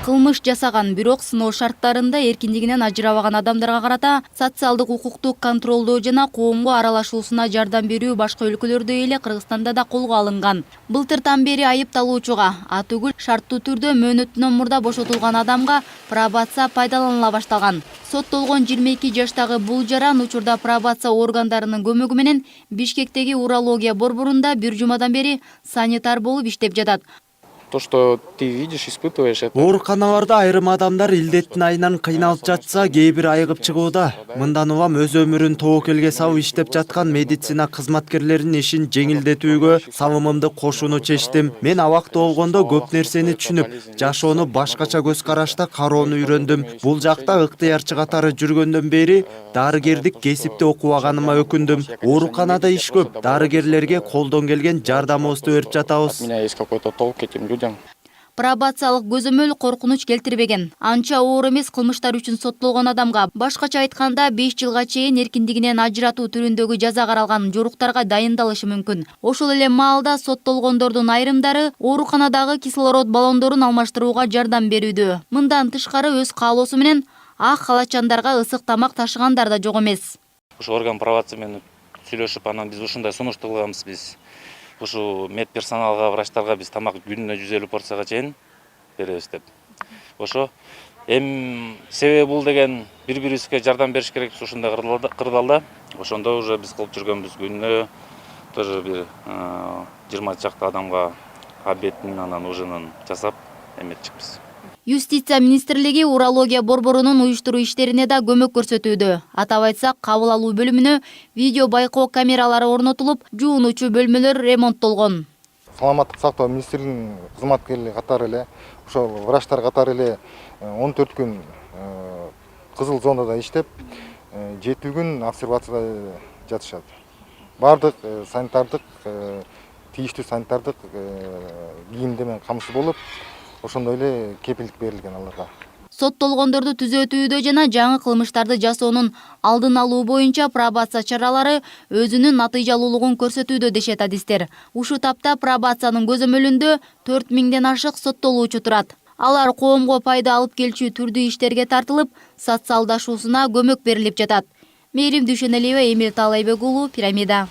Кылмыш жасаган, бирок сыноо шарттарында эркиндигинен ажырабаган адамдарга карата социалдык укуктук контролдоо жана коомго аралашуусуна жардам берүү башка өлкөлөрдөй эле Кыргызстанда да колго алынган. Былтыртан бери айыпталуучуга, атүгүл шарттуу түрдө мөөнөтүнөн мурда бошотулган адамга пробация пайдаланыла башталган. Соттолгон 22 жаштагы бул жаран учурда пробация органдарынын көмөгү менен Бишкектеги урология борборунда бир жумадан бери санитар болуп иштеп жатат. То, что ты видишь, испытываешь, это... Ооруканаларда айрым адамдар илдеттин айынан кыйналып жатса, кээ бир айыгып чыгууда. Мындан улам өз өмүрүн тобокелге салып иштеп жаткан медицина кызматкерлеринин ишин жеңилдетүүгө салымымды кошууну чечтим. Мен абакта болгондо көп нерсени түшүнүп, жашоону башкача көз карашта кароону үйрөндүм. Бул жакта ыктыярчы катары жүргөндөн бери дарыгердик кесипти окубаганыма өкүндүм. Ооруканада иш көп, дарыгерлерге колдон келген жардамыбызды берип жатабыз. У меня есть какой-то толк этим людям. Пробациялык көзөмөл коркунуч келтирбеген. Анча оор эмес кылмыштар үчүн соттолгон адамга, башкача айтканда 5 жылга чейин эркиндигинен ажыратуу түрүндөгү жаза каралган жоруктарга дайындалышы мүмкүн. Ошол эле маалда соттолгондордун айрымдары ооруканадагы кислород баллондорун алмаштырууга жардам берүүдө. Мындан тышкары өз каалоосу менен ак халачандарга ысык тамак ташыгандар да жок эмес. Ушу орган пробация менен сүйлөшүп, анан биз ушундай сунуш кылганбыз. Биз ушу медперсоналга, врачтарга биз тамак күнүнө 150 порцияга чейин беребиз деп. Ошо себеби бул деген бири-бирибизге жардам бериш керек ушундай кырдаалда. Ошондо уже биз кылып жүргөнбүз күнүнө тоже бир 20 чакты адамга обедин, анан ужинын жасап эметчикпиз. Юстиция министрлиги урология борборунун уюштуруу иштерине да көмөк көрсөтүүдө. Атап айтсак, кабыл алуу бөлүмүнө видео байкоо камералары орнотулуп, жуунуучу бөлмөлөр ремонттолгон. Саламаттык сактоо министрлигинин кызматкерлери катары эле, ошол врачтар катары эле 14 күн кызыл зонада иштеп, 7 күн обсервацияда жатышат. Бардык санитардык, тийиштүү санитардык кийимде менен камсыз болуп, ошондой эле кепилдик берилген аларга. Соттолгондорду түзөтүүдө жана жаңы кылмыштарды жасоонун алдын алуу боюнча пробация чаралары өзүнүн натыйжалуулугун көрсөтүүдө дешет адистер. Ушу тапта пробациянын көзөмөлүндө 4000ден ашык соттолуучу турат. Алар коомго пайда алып келчү түрдүү иштерге тартылып, социалдашуусуна көмөк берилип жатат. Мээрим Дүйшөнөлиева, Эмил Таалайбек уулу, Пирамида.